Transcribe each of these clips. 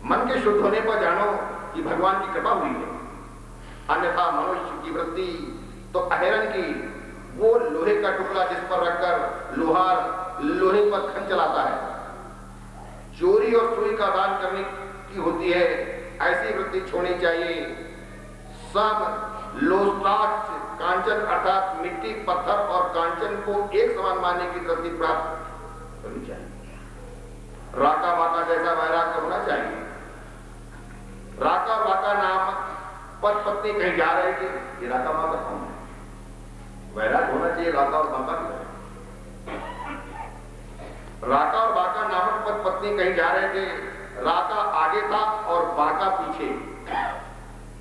मन के शुद्ध होने पर जानो कि भगवान की कृपा हुई है, अन्यथा मनुष्य की वृत्ति तो अहिरन की, वो लोहे का टुकड़ा जिस पर रखकर लोहार लोहे पर खन चलाता है। चोरी और सुई का दान करने की होती है, ऐसी वृत्ति छोड़नी चाहिए। सब लोस्टाक्ष कांचन अर्थात मिट्टी, पत्थर और कांचन को एक समान मानने की वृत्ति प्राप्त करनी चाहिए। राका वाका जैसा वैराग्य होना चाहिए। राका वाका नाम पति पत्नी कहीं जा रहे थे, ये राका वाका कौन है? वैराग्य होना चाहिए राका और बाका की। राका और बाका नामक पति पत्नी कहीं जा रहे थे, राका आगे था और बाका पीछे।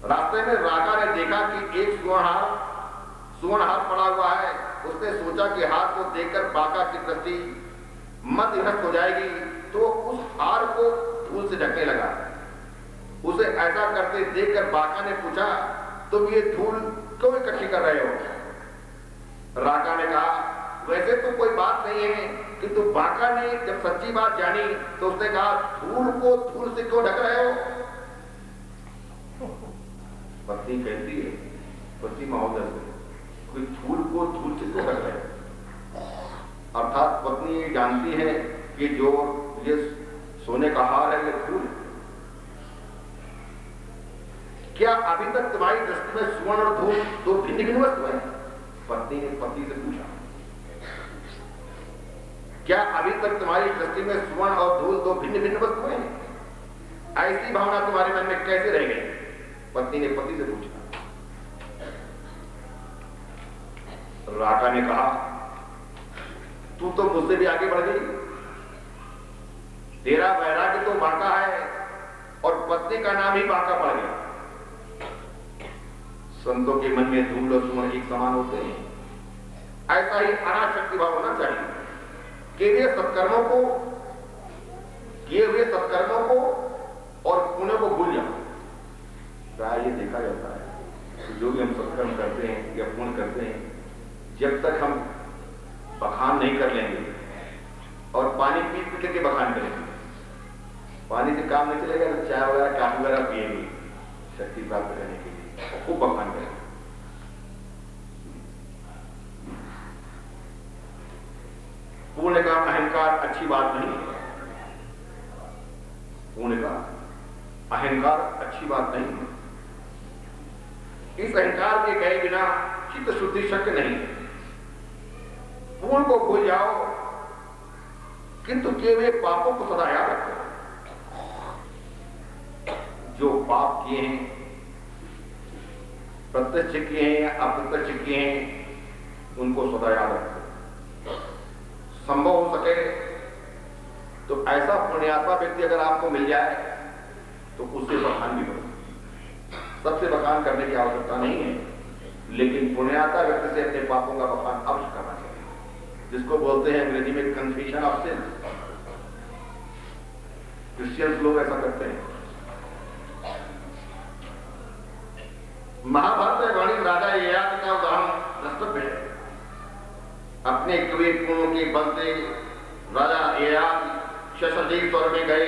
रास्ते में राका ने देखा कि एक सुवर्ण हार पड़ा हुआ है। उसने सोचा कि हार को देखकर बाका की दृष्टि मदविभ्रष्ट हो जाएगी, तो उस हार को धूल से ढकने लगा। उसे ऐसा करते देखकर बाका ने पूछा, तुम ये धूल क्यों इकट्ठी कर रहे हो? राका ने कहा, वैसे तो कोई बात नहीं है, किंतु बाका ने जब सच्ची बात जानी तो उसने कहा, धूल को धूल से क्यों ढक रहे हो? पत्नी कहती है, पति महोदय से, कोई धूल को धूल से क्यों ढक रहे हो? अर्थात पत्नी जानती है कि जो ये सोने का हार है ये धूल। क्या अभी तक तुम्हारी दृष्टि में सुवर्ण और धूल दो भिन्न भिन्न वस्तु हैं? पत्नी ने पति से पूछा, क्या अभी तक तुम्हारी दृष्टि में सुवर्ण और धूल दो भिन्न भिन्न वस्तु हैं? ऐसी भावना तुम्हारे मन में कैसे रह गई? पत्नी ने पति से पूछा। राका ने कहा, तू तो मुझसे भी आगे बढ़ गई। तेरा वैराग्य तो बाका है और पत्नी का नाम ही बाका पड़ गया। संतों के मन में धूल और सुवर्ण एक समान होते हैं। ऐसा ही अनाशक्ति भाव होना चाहिए। किए हुए सत्कर्मों को और पुण्य को भूल जाओ। प्राय ये देखा जाता है कि जो भी हम सत्कर्म करते हैं या पुण्य करते हैं, जब तक हम बखान नहीं कर लेंगे और पानी पी करके बखान करेंगे, पानी से काम नहीं चलेगा, तो चाय वगैरह काफी वगैरह पिएंगे शक्ति प्राप्त करने के लिए, और खूब बखान करेंगे। पुण्य का अहंकार अच्छी बात नहीं है। पुण्य का अहंकार अच्छी बात नहीं है। इस अहंकार के गए बिना चित्त शुद्धि शक्य नहीं है। पुण्य को भूल जाओ, किंतु किए हुए पापों को सदा याद रखो। जो पाप किए हैं, प्रत्यक्ष किए हैं या अप्रत्यक्ष किए हैं, उनको सदा याद रखो। संभव हो सके तो ऐसा पुण्यात्मा व्यक्ति अगर आपको मिल जाए तो उससे बखान भी करो। सबसे बखान करने की आवश्यकता नहीं है, लेकिन पुण्यात्मा व्यक्ति से अपने पापों का बखान अवश्य करना चाहिए, जिसको बोलते हैं अंग्रेजी में कन्फेशन ऑफ सिन। क्रिश्चियंस लोग ऐसा करते हैं। महाभारत में वर्णित राजा ययाति का उदाहरण द्रष्टव्य है। अपने कवि गुणों के बल से राजा ययाति शशजीत स्वर में गए।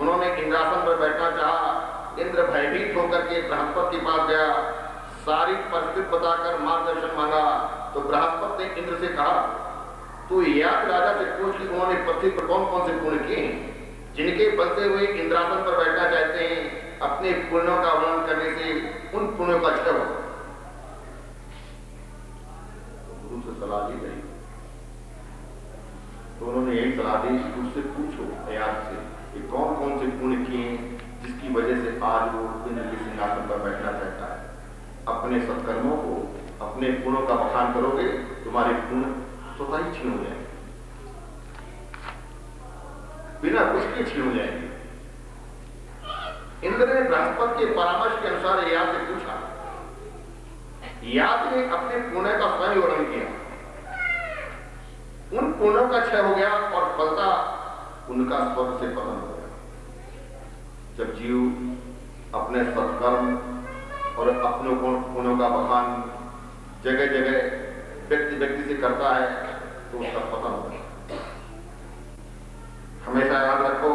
उन्होंने इंद्रासन पर बैठना चाहा। इंद्र भयभीत होकर के बृहस्पति के पास गया, सारी परिस्थिति बताकर मार्गदर्शन मांगा। तो बृहस्पति ने इंद्र से कहा, तू ययाति राजा से पूछ कि उन्होंने पृथ्वी पर कौन कौन से पुण्य किए हैं, जिनके बल से हुए इंद्रासन पर बैठना चाहते हैं। अपने पुण्यों का वर्णन करने से उन पुण्यों का क्षय होगा। गुरु से सलाह ली गई तो उन्होंने यही सलाह दी, उससे पूछो ययाति से कि कौन कौन से पुण्य किए जिसकी वजह से आज वो इंद्र के सिंहासन पर बैठना चाहता है। अपने सत्कर्मों को, अपने पुण्यों का बखान करोगे, तुम्हारे पुण्य स्वतः ही क्षीण हो जाएंगे, बिना कुछ के क्षीण हो जाएंगे। इंद्र ने बृहस्पति के परामर्श के अनुसार ययाति से पूछा। ययाति ने अपने पुण्य का स्वयं वर्णन किया। उन पुण्यों का क्षय हो गया और फलता उनका स्वर्ग से पतन हो गया। जब जीव अपने सत्कर्म और अपने पुण्यों का बखान जगह जगह व्यक्ति व्यक्ति से करता है तो उसका पतन होता है। हमेशा याद रखो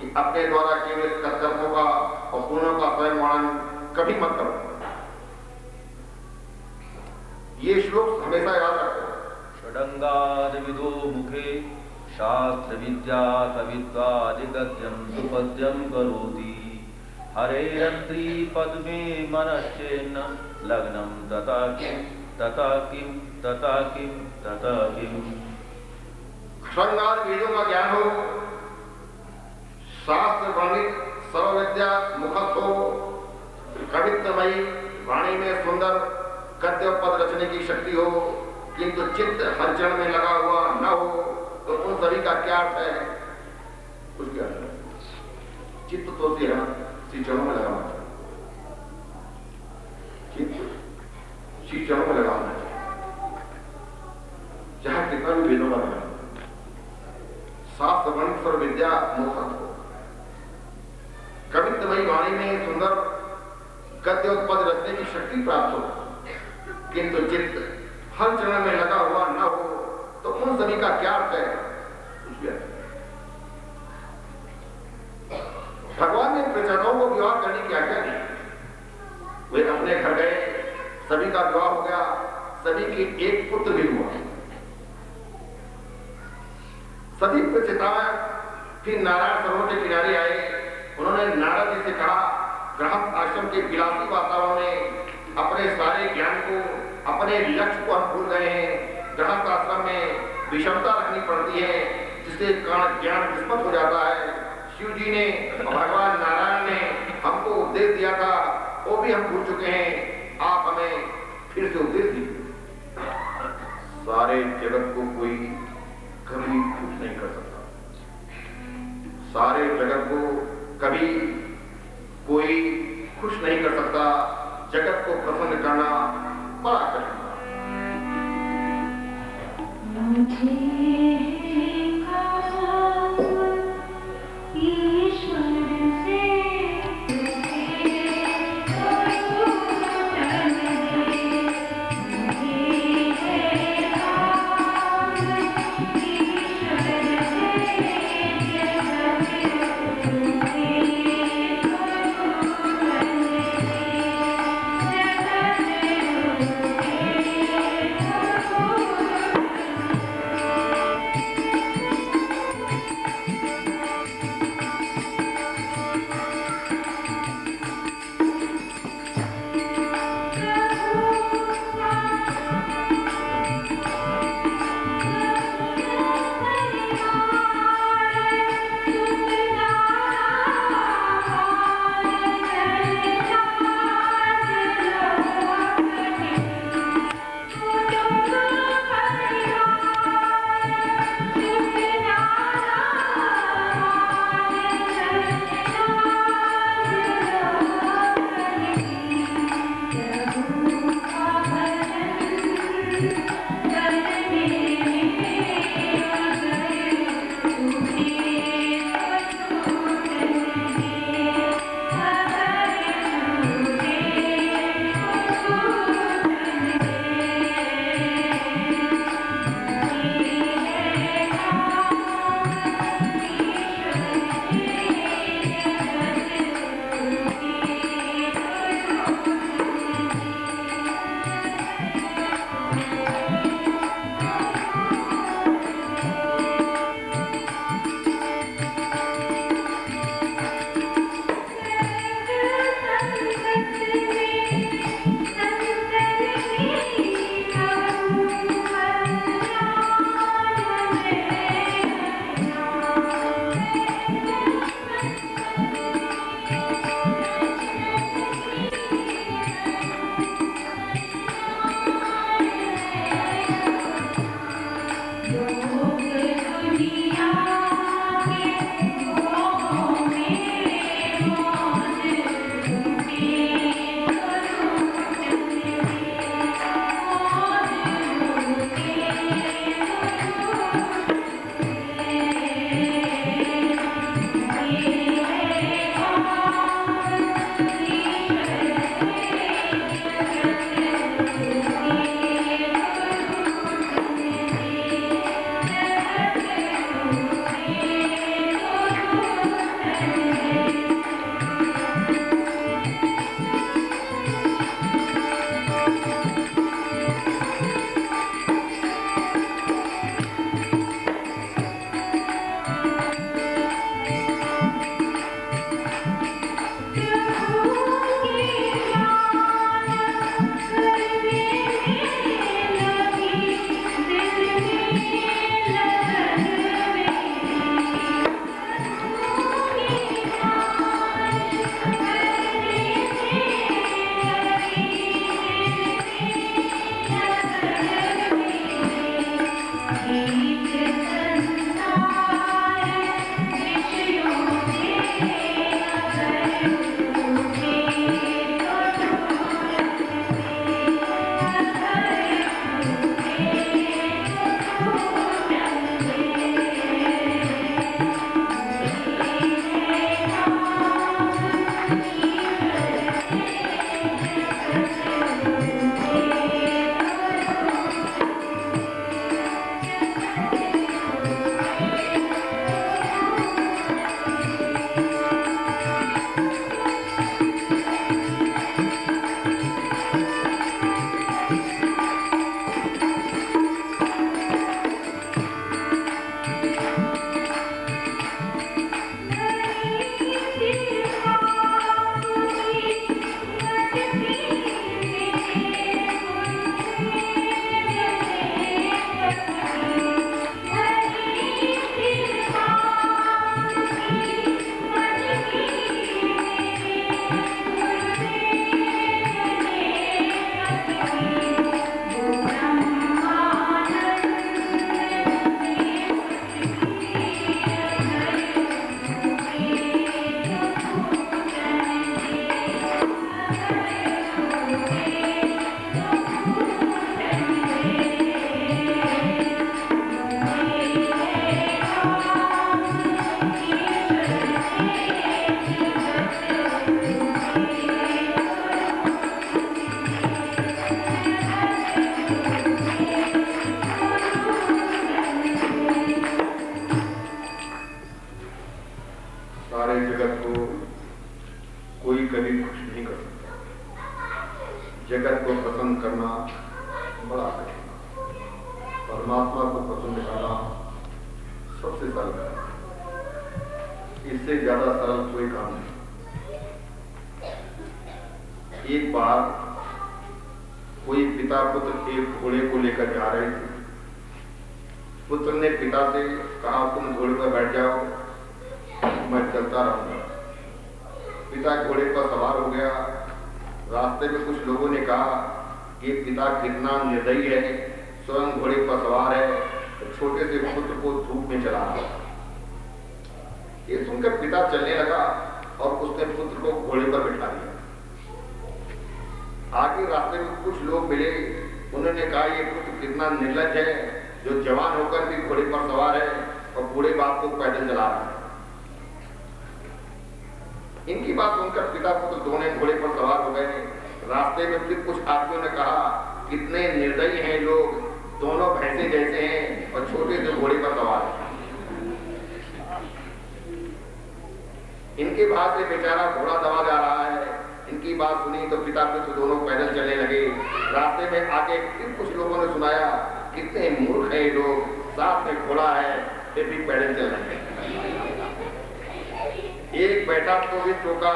कि अपने द्वारा किए हुए सत्कर्मों का और पुण्यों का स्वयं वर्णन कभी मत करो। ये श्लोक हमेशा याद रखो। षडंगाद विदो मुखे शास्त्र विद्या कवित्वादिगद्यं सुपद्यं करोति हरेरंत्री पद्मे मनश्चेन्न लग्नं तथा किं तथा किं तथा किं तथा किं। षडंगाद वेदों का ज्ञान हो, शास्त्र वर्णित सर्व विद्या मुखस्थ हो, कवित्वमयी वाणी में सुंदर गद्य पद रचने की शक्ति हो, किंतु चित्त हर चरण में लगा हुआ न हो, तो उन सभी का क्या अर्थ है? कुछ क्या है? चित्त तो श्री चरणों में लगाना चाहिए, चित्त श्री चरणों में लगाना चाहिए, जहां कितना भी वेदों का ज्ञान, शास्त्र वर्णित सर्व विद्या मुखस्थ हो, कवित्वमयी वाणी में सुंदर गद्य पद रचने की शक्ति प्राप्त हो, किंतु चित्त हर चरण में लगा हुआ न हो, तो उन सभी का क्या अर्थ है? भगवान ने प्रचारकों को विवाह करने की आज्ञा दी। वे अपने घर गए, सभी का विवाह हो गया, सभी की एक पुत्र भी हुआ। सभी प्रचेताएं फिर नारायण सरोवर के किनारे आए। उन्होंने नारद जी से कहा, गृहस्थ आश्रम के विलासी वातावरण में अपने सारे ज्ञान को, अपने लक्ष्य को हम भूल गए हैं। गृहस्थ आश्रम में विषमता रखनी पड़ती है, जिससे ज्ञान विस्मृत हो जाता है। शिव जी ने, भगवान नारायण ने हमको उपदेश दिया था, वो भी हम भूल चुके हैं। आप हमें फिर से उपदेश दीजिए। सारे जगत को कोई कभी खुश नहीं कर सकता, सारे जगत को कभी कोई खुश नहीं कर सकता। जगत को प्रसन्न करना बड़ा कठिन जगत को कोई कभी खुश नहीं कर सकता। जगत को प्रसन्न करना बड़ा कठिन, परमात्मा को प्रसन्न करना सबसे सरल है। इससे ज्यादा सरल कोई काम नहीं। एक बार कोई पिता पुत्र एक घोड़े को लेकर जा रहे थे। पुत्र ने पिता से कहा, तुम घोड़े पर बैठ जाओ, मैं चलता रहूंगा। पिता घोड़े पर सवार हो गया। रास्ते में कुछ लोगों ने कहा कि पिता कितना निर्दयी है, स्वयं घोड़े पर सवार है, तो छोटे से पुत्र को धूप में चला रहा। ये सुनकर पिता चलने लगा और उसने पुत्र को घोड़े पर बिठा दिया। आगे रास्ते में कुछ लोग मिले, उन्होंने कहा, ये पुत्र कितना निर्लज है, जो जवान होकर भी घोड़े पर सवार है और बूढ़े बाप को पैदल चला रहा है। इनकी बात सुनकर पिता पुत्र दोनों घोड़े पर सवार हो गए। रास्ते में फिर कुछ आदमियों ने कहा, कितने निर्दयी हैं लोग, दोनों भैंसे जैसे हैं और छोटे से घोड़े पर सवार हैं। इनके बाद से बेचारा घोड़ा दबा जा रहा है। इनकी बात सुनी तो पिता पुत्र दोनों पैदल चलने लगे। रास्ते में आके फिर कुछ लोगों ने सुनाया, कितने मूर्ख हैं लोग, साथ में घोड़ा है फिर भी पैदल चल रहे हैं। एक बैठा तो भी टोका,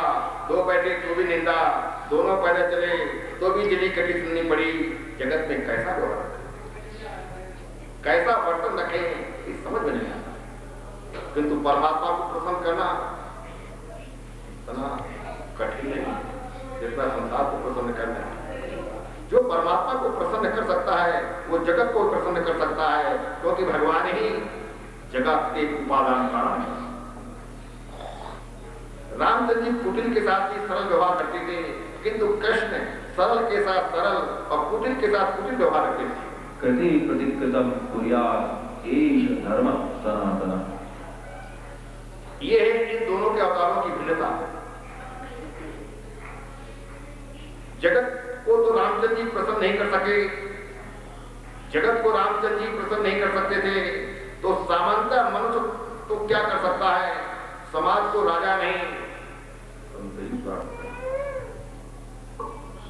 दो बैठे तो भी निंदा, दोनों पैदल चले तो भी जली कटी सुननी पड़ी। जगत में कैसा व्यवहार, कैसा बर्तन रखे, इस समझ में नहीं आता। किंतु परमात्मा को प्रसन्न करना इतना कठिन नहीं जितना संसार को प्रसन्न करना है। जो परमात्मा को प्रसन्न कर सकता है वो जगत को प्रसन्न कर सकता है, क्योंकि भगवान ही जगत के उपादान कारण है। रामचंद्र जी कुटिल के साथ भी सरल व्यवहार करते थे, किंतु कृष्ण सरल के साथ सरल और कुटिल के साथ कुटिल व्यवहार करते थे। कृति प्रतिकृतम कुर्यात् एष धर्म सनातन। ये है इन दोनों के अवतारों की भिन्नता। जगत को तो रामचंद्र जी प्रसन्न नहीं कर सके, जगत को रामचंद्र जी प्रसन्न नहीं कर सकते थे, तो सामान्य मनुष्य तो क्या कर सकता है? समाज को राजा नहीं,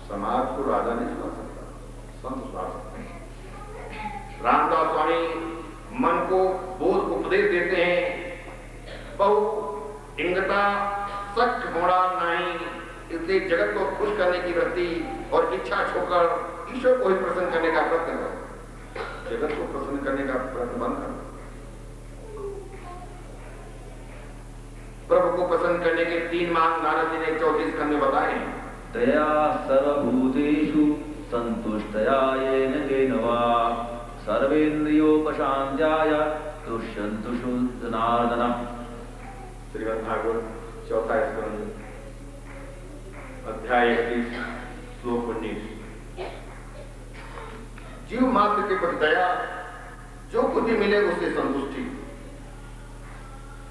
समाज को राजा नहीं सुना सकता, संत सुना सकते हैं। रामदास स्वामी मन को बोध उपदेश देते हैं, बहु इंगता सच होना नहीं, इसलिए जगत को खुश करने की वृत्ति और इच्छा छोड़कर ईश्वर को ही प्रसन्न करने का प्रयत्न करो। जगत को प्रसन्न करने का प्रयत्न बंद करो। प्रभु को प्रसन्न करने के 3 मार्ग नारद जी ने 34 खंड में बताए हैं। दया सर्वभूतेषु संतुष्टया येन केन वा सर्वेन्द्रियोपशान्त्याय तुष्यन्तु जनार्दनः। श्रीमद् भागवत 4 स्कंद अध्याय 31 श्लोक 19। जीव मात्र के प्रति दया, जो कुछ भी मिले उससे संतुष्टि,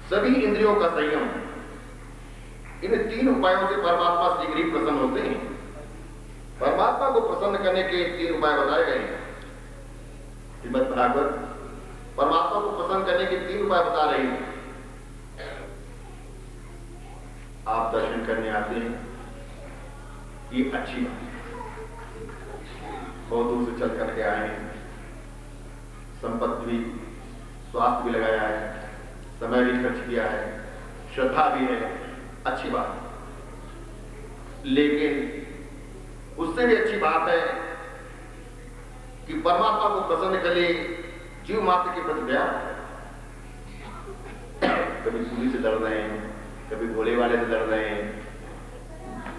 सभी इंद्रियों का संयम, इन 3 उपायों से परमात्मा शीघ्र ही प्रसन्न होते हैं। परमात्मा को प्रसन्न करने के 3 उपाय बताए गए हैं। श्रीमद् भागवत परमात्मा को प्रसन्न करने के 3 उपाय बता रही है। आप दर्शन करने आते हैं, ये अच्छी बात है, बहुत दूर से चल करके आए हैं, संपत्ति भी, स्वास्थ्य भी लगाया है, समय भी खर्च किया है, श्रद्धा भी है, अच्छी बात है। लेकिन उससे भी अच्छी बात है कि परमात्मा को प्रसन्न कर ले जीव मात्र के प्रति दया। कभी सूली से लड़ रहे हैं, कभी घोड़े वाले से लड़ रहे हैं,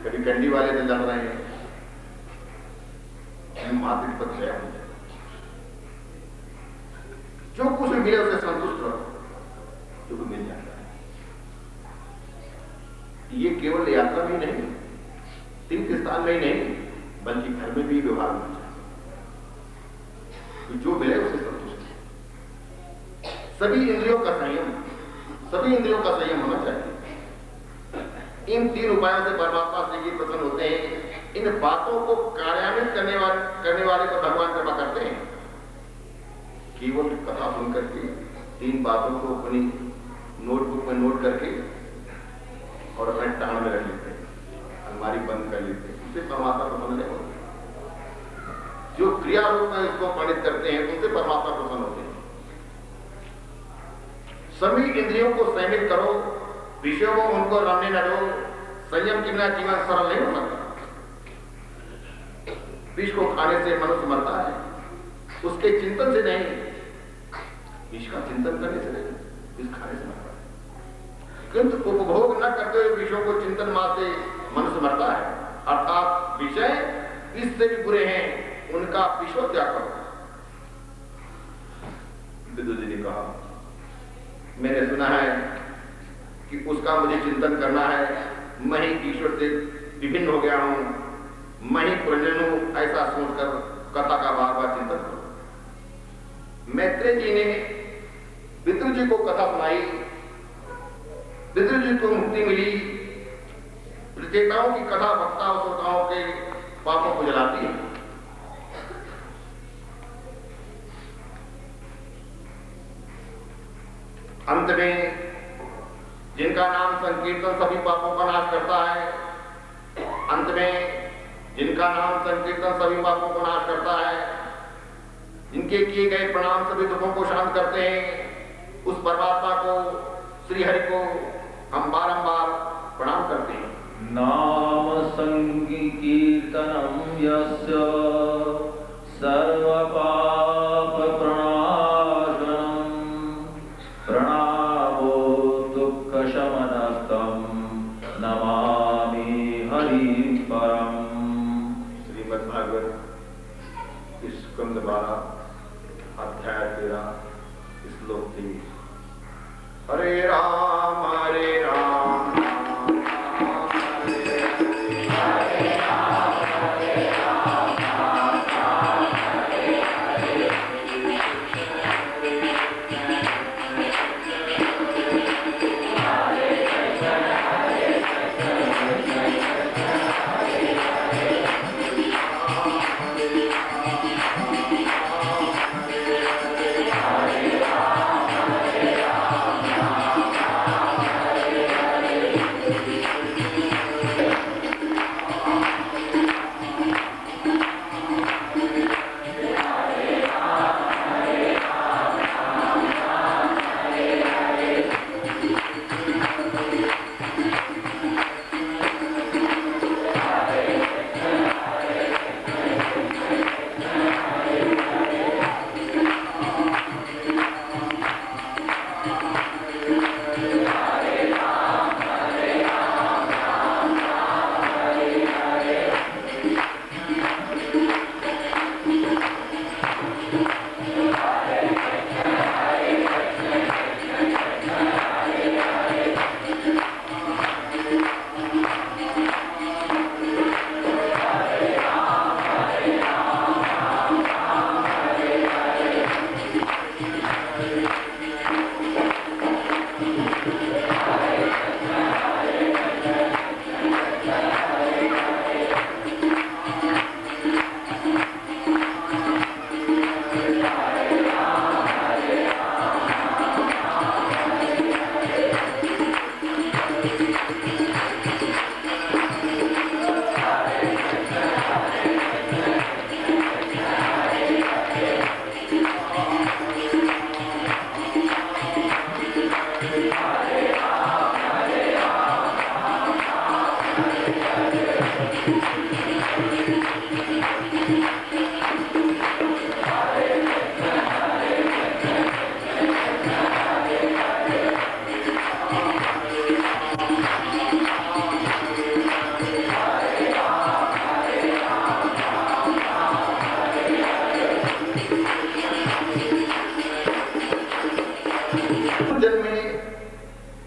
कभी कंडी वाले से लड़ रहे हैं, जीव मात्र के प्रति दया हो जाए। जो कुछ भी मिले उसे संतुष्ट रहो, जो भी मिल जाता है। ये केवल यात्रा में नहीं, तीर्थ स्थान में ही नहीं, बल्कि घर में भी व्यवहार होना चाहिए। जो मिले उसे संतुष्ट। सभी इंद्रियों का संयम, सभी इंद्रियों का संयम होना चाहिए। इन 3 उपायों से परमात्मा से ही प्रसन्न होते हैं। इन बातों को कार्यान्वित करने वाले को भगवान कृपा करते हैं। केवल कथा सुन करके 3 बातों को अपनी नोटबुक में नोट करके और अपने टांग में रख लेते हैं, अलमारी बंद कर लेते हैं, उससे परमात्मा प्रसन्न नहीं होते। जो क्रिया रूप में इसको पंडित करते हैं उनसे परमात्मा प्रसन्न होते हैं। सभी इंद्रियों को संयमित करो, विषयों को उनको रमने न दो, संयम के बिना जीवन सरल नहीं हो सकता। विष को खाने से मनुष्य मरता है, उसके चिंतन से नहीं, विष का चिंतन करने से नहीं, विष खाने से मरता है। किंतु उपभोग न करते हुए विषयों को चिंतन मात्र से मनुष्य मरता है। अर्थात विषय इससे भी बुरे हैं, उनका विश्व त्याग करो। विदुर जी ने कहा, मैंने सुना है कि उसका मुझे चिंतन करना है, मैं ही ईश्वर से विभिन्न हो गया हूं, मैं ही पुरंजन हूं, ऐसा सोचकर कथा का बार बार चिंतन करो। मैत्रेय जी ने विदुर जी को कथा सुनाई, विदुर जी को मुक्ति मिली। प्रचेताओं की कथा वक्ता और श्रोताओं के पापों को जलाती है। अंत में जिनका नाम संकीर्तन सभी पापों का नाश करता है, अंत में जिनका नाम संकीर्तन सभी पापों को नाश करता है, जिनके किए गए प्रणाम सभी दुखों को शांत करते हैं, उस परमात्मा को, श्री हरि को हम बारंबार प्रणाम करते हैं। नाम संकीर्तनम यस्य सर्व पाप प्रणाशनम प्रणामो दुःख शमनस्तम नमामि हरि परम। श्रीमद् भागवत स्कंद 12 अध्याय 13 श्लोक 3। हरे राम हरे राम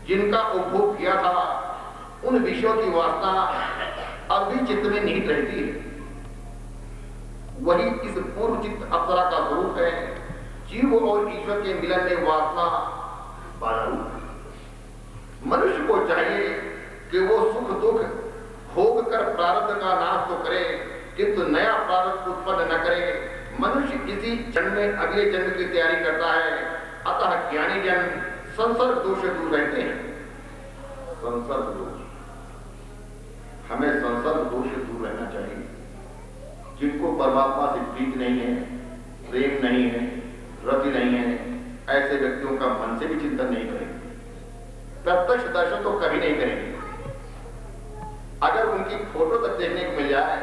जिनका उपभोग किया था उन विषयों की वासना अब भी चित्त में निहित रहती है। वही इस पूर्व चित्त अप्सरा का स्वरूप है। जीव और ईश्वर के मिलन में वासना बाधा रूप है। मनुष्य को चाहिए कि वो सुख दुख भोग कर प्रारब्ध का नाश तो करे, किंतु नया प्रारब्ध उत्पन्न न करे। मनुष्य किसी जन्म में अगले जन्म की तैयारी करता है। अतः ज्ञानी जन संसर्ग दोष से दूर रहते हैं। संसर्ग दोष हमें संसार दोष से दूर रहना चाहिए। जिनको परमात्मा से प्रीत नहीं है, प्रेम नहीं है, रति नहीं है, ऐसे व्यक्तियों का मन से भी चिंतन नहीं करेंगे, प्रत्यक्ष दर्शन तो कभी नहीं करेंगे। अगर उनकी फोटो तक देखने को मिल जाए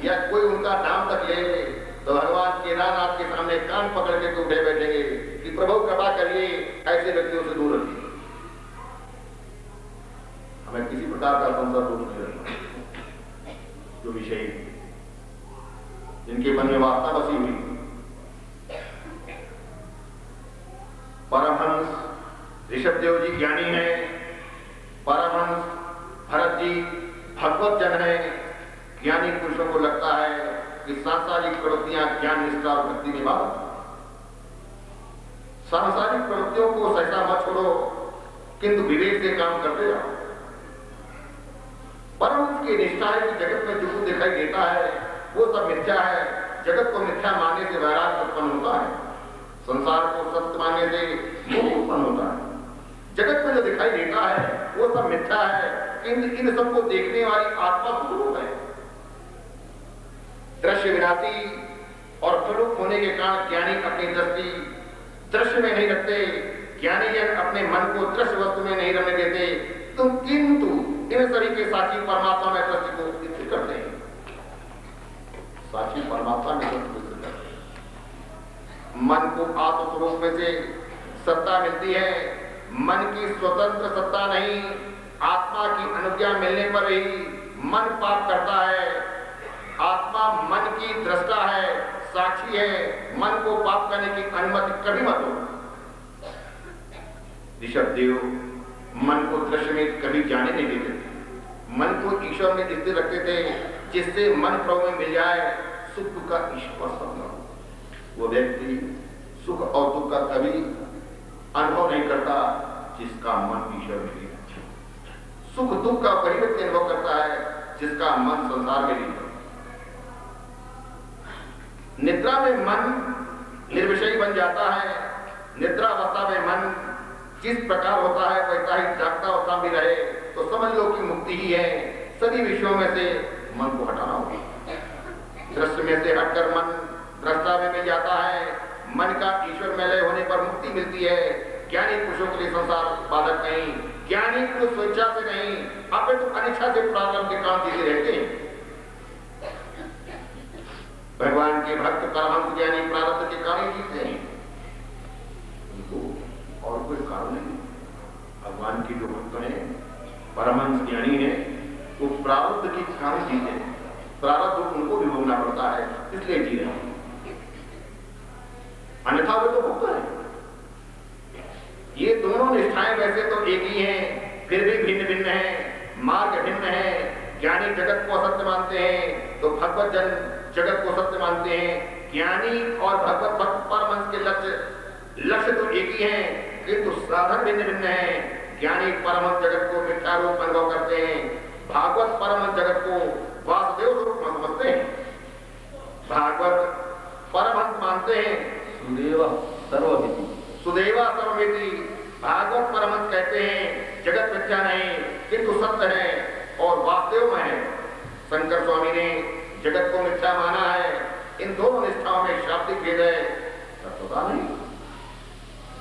या कोई उनका नाम तक ले ले तो भगवान केदारनाथ के सामने कान पकड़ के तो उठे बैठेंगे कि प्रभु कृपा करिए, ऐसे व्यक्तियों से दूर रखिए। हमें किसी प्रकार का संसार दोष नहीं रखना। जो विषय जिनके मन में वासना बसी हुई, परमहंस ऋषभदेव जी ज्ञानी हैं, परमहंस भरत जी भगवत जन है। ज्ञानी पुरुषों को लगता है कि सांसारिक प्रवृत्तियां ज्ञान निष्ठा और भक्ति में बात। सांसारिक प्रवृत्तियों को सहसा मत छोड़ो, किंतु विवेक से काम करते जाओ। परम की निष्ठा है कि जगत में जो कुछ दिखाई देता है वो सब मिथ्या है। जगत को मिथ्या मानने से वैराग्य उत्पन्न होता है, संसार को सत्य मानने से मोह उत्पन्न होता है। जगत में जो दिखाई देता है वो सब मिथ्या है, इन सबको देखने वाली आत्मा स्वरूप है। दृश्य विनाशी और स्वरूप होने के कारण ज्ञानी अपनी दृष्टि दृश्य में नहीं रखते। ज्ञानी जन अपने मन को दृश्य वस्तु में नहीं रहने देते, तो किंतु इन सभी के साक्षी परमात्मा में दृष्टि को स्थिर करते हैं। साक्षी परमात्मा में दृष्टि को स्थिर करते हैं। मन को आत्मस्वरूप में से सत्ता मिलती है। मन की स्वतंत्र सत्ता नहीं, आत्मा की अनुज्ञा मिलने पर ही मन पाप करता है। आत्मा मन की दृष्टा है, साक्षी है। मन को पाप करने की अनुमति कभी मत दो। ऋषभदेव मन को दृश्य में कभी जाने नहीं देते थे। मन को ईश्वर में स्थिर रखते थे, जिससे मन प्रभु में मिल जाए, सुख दुख का ईश्वर समझ। वो व्यक्ति सुख और दुख का कभी अनुभव नहीं करता जिसका मन ईश्वर में नहीं। सुख दुख का वही व्यक्ति अनुभव करता है जिसका मन संसार में नहीं। निद्रा में मन निर्विषयी बन जाता है। निद्रा अवस्था में मन जिस प्रकार होता है वैसा ही जागता अवस्था में रहे तो समझ लो कि मुक्ति ही है। सभी विषयों में से मन को हटाना होगा। दृश्य में से हटकर मन दृष्टा में मिल जाता है। मन का ईश्वर में लय होने पर मुक्ति मिलती है। ज्ञानी पुरुषों के लिए संसार बाधक नहीं। ज्ञानी पुरुष स्वेच्छा से नहीं, अपितु अनिच्छा से प्रारब्ध के काम जीते रहते हैं। भगवान के भक्त परमहंस ज्ञानी प्रारब्ध के कारण जीते हैं, उनको और कोई कारण नहीं। भगवान के जो भक्त हैं, परमहंस ज्ञानी है, वो प्रारब्ध के कारण जीते हैं। प्रारब्ध उनको भी भोगना पड़ता है, इसलिए जी रहे हैं, अन्यथा वे तो भुगत है। ये दोनों निष्ठाएं वैसे तो एक ही हैं, फिर भी भिन्न भिन्न हैं, मार्ग भिन्न है। ज्ञानी जगत को असत्य मानते हैं तो भगवत जन जगत को सत्य मानते हैं। ज्ञानी और भगवत भक्त परमहंस के लक्ष्य तो एक ही है, किंतु साधन भिन्न भिन्न है। ज्ञानी परमहंस जगत को मिथ्या रूप अनुभव करते हैं, भागवत परमहंस जगत को वासुदेव रूप में समझते हैं। भागवत परमहंस मानते हैं सुदेवा सर्वमिति। सुदेवा सर्वमिति। भागवत परमहंस कहते हैं जगत मिथ्या नहीं किंतु सत्य है और वासुदेव में है। शंकर स्वामी ने जगत को मिथ्या माना है। इन दोनों निष्ठाओं में शाब्दिक भेद है, सत्यता नहीं।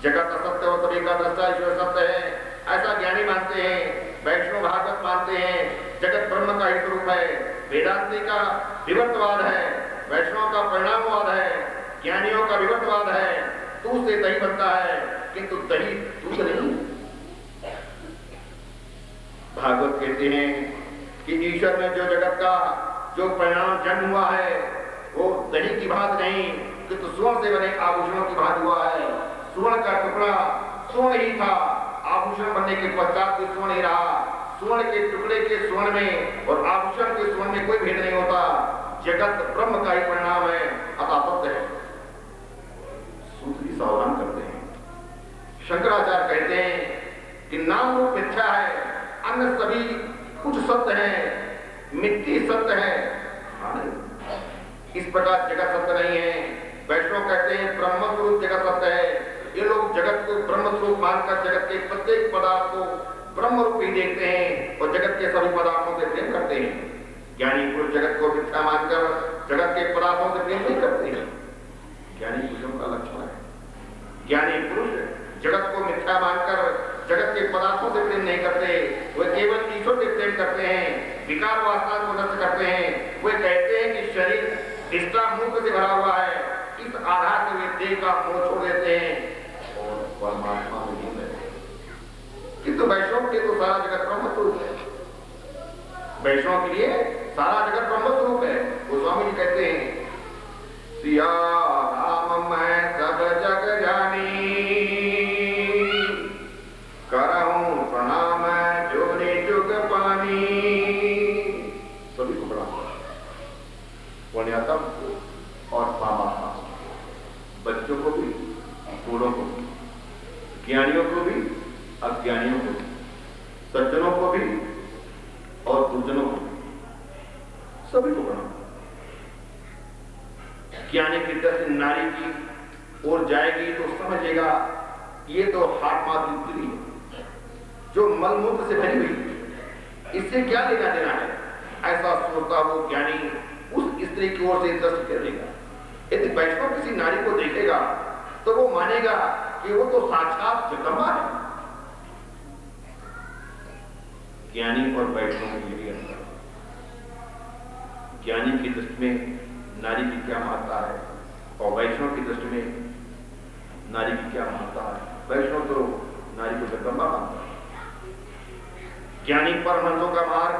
जगत असत्य और सभी का दृष्टा ईश्वर सत्य है, ऐसा ज्ञानी मानते हैं। वैष्णव भागवत मानते हैं जगत ब्रह्म का ही स्वरूप है। वेदांती का विवर्तवाद है, वैष्णव का परिणामवाद है, ज्ञानियों का विवर्तवाद है। दूध से दही बनता है किंतु दही दूध नहीं। भागवत कहते हैं कि ईश्वर में जो जगत का जो परिणाम जन्म हुआ है वो दही की भांति नहीं किंतु स्वर्ण से बने आभूषणों की भांति हुआ है। स्वर्ण का टुकड़ा स्वर्ण ही था, आभूषण बनने के पश्चात भी स्वर्ण ही रहा। स्वर्ण के टुकड़े के स्वर्ण में और आभूषण के स्वर्ण में कोई भेद नहीं होता। जगत ब्रह्म का ही परिणाम है, अतः सत्य है। सूत्री सावधान करते हैं। शंकराचार्य कहते हैं कि नाम रूप मिथ्या है, अन्य सभी कुछ सत्य है, मिट्टी सत्य है। इस प्रकार जगत सत्य नहीं है। वैष्णव कहते हैं ब्रह्म स्वरूप जगत सत्य है। ये लोग जगत को ब्रह्म स्वरूप मानकर जगत के प्रत्येक पदार्थ को ब्रह्म रूप ही देखते हैं और जगत के सभी पदार्थों से प्रेम करते हैं। ज्ञानी पुरुष जगत को मिथ्या मानकर जगत के पदार्थों से प्रेम नहीं करते हैं। ज्ञानी पुरुषों का लक्षण है, ज्ञानी पुरुष जगत को मिथ्या मानकर जगत के पदार्थों से प्रेम नहीं करते, वे केवल ईश्वर से प्रेम करते हैं, विकार वासना को नष्ट करते हैं। वे कहते हैं कि शरीर इष्टा मूर्ख से भरा हुआ है, इस आधार से वे देह का मोह छोड़ देते हैं और परमात्मा में लीन रहते हैं। किंतु वैष्णव के तो सारा जगत ब्रह्म स्वरूप है, वैष्णव के लिए सारा जगत ब्रह्म स्वरूप है। गोस्वामी जी कहते हैं, सिया राम मैं सब जग जानी, करहूं प्रणाम जो निजुग पानी। सभी को प्रणाम, पुण्यात्म और पापात्मा, बच्चों को भी, बूढ़ों को भी, ज्ञानियों को भी, अज्ञानियों को भी, सज्जनों को भी और दुर्जनों को भी, सभी को प्रणाम। ज्ञानी की दृष्टि नारी की ओर जाएगी तो समझेगा ये तो हाथ की स्त्री है जो मलमूत्र से भरी हुई, इससे क्या लेना देना है, ऐसा सोचता वो ज्ञानी उस स्त्री की ओर से दृष्टि करेगा। यदि वैष्णव किसी नारी को देखेगा तो वो मानेगा कि वो तो साक्षात जगदम्बा है। ज्ञानी और वैष्णव में यही अंतर है। ज्ञानी की दृष्टि में नारी की क्या महत्ता है और वैष्णव की दृष्टि में नारी की क्या महत्ता है। वैष्णव तो नारी को जगदम्बा मानता है। ज्ञानी परमहंसों का मार्ग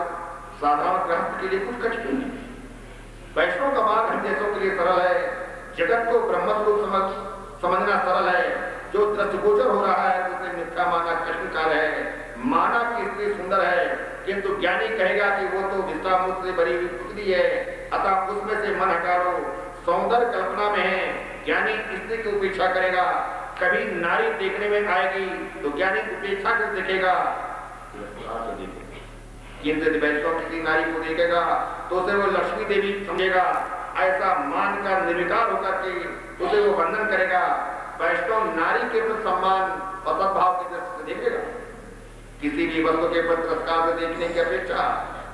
साधारण गृहस्थ के लिए कुछ कठिन नहीं है। वैष्णव का मार्ग हम जैसों के लिए सरल है। जगत को ब्रह्म स्वरूप समझना सरल है। जो दृष्टिगोचर हो रहा है उसे मिथ्या मानना कष्टकार है। माना कि स्त्री सुंदर है, किंतु ज्ञानी कहेगा कि वो तो विष्टामूर्त से भरी हुई पुतली है, अतः उसमें से मन हटा लो। सौंदर्य कल्पना में है, ज्ञानी स्त्री की उपेक्षा करेगा। कभी नारी देखने में आएगी तो ज्ञानी उपेक्षा कर देखेगा, किंतु यदि वैष्णव किसी नारी को देखेगा तो उसे वो लक्ष्मी देवी समझेगा। ऐसा मानकर निर्विकार होकर के उसे वो वंदन करेगा। वैष्णव नारी के प्रति सम्मान और सद्भाव की दृष्टि से देखेगा। किसी भी वस्तु के प्रति तिरस्कार से देखने की अपेक्षा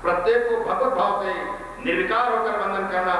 प्रत्येक को भगवत भाव से निर्विकार होकर वंदन करना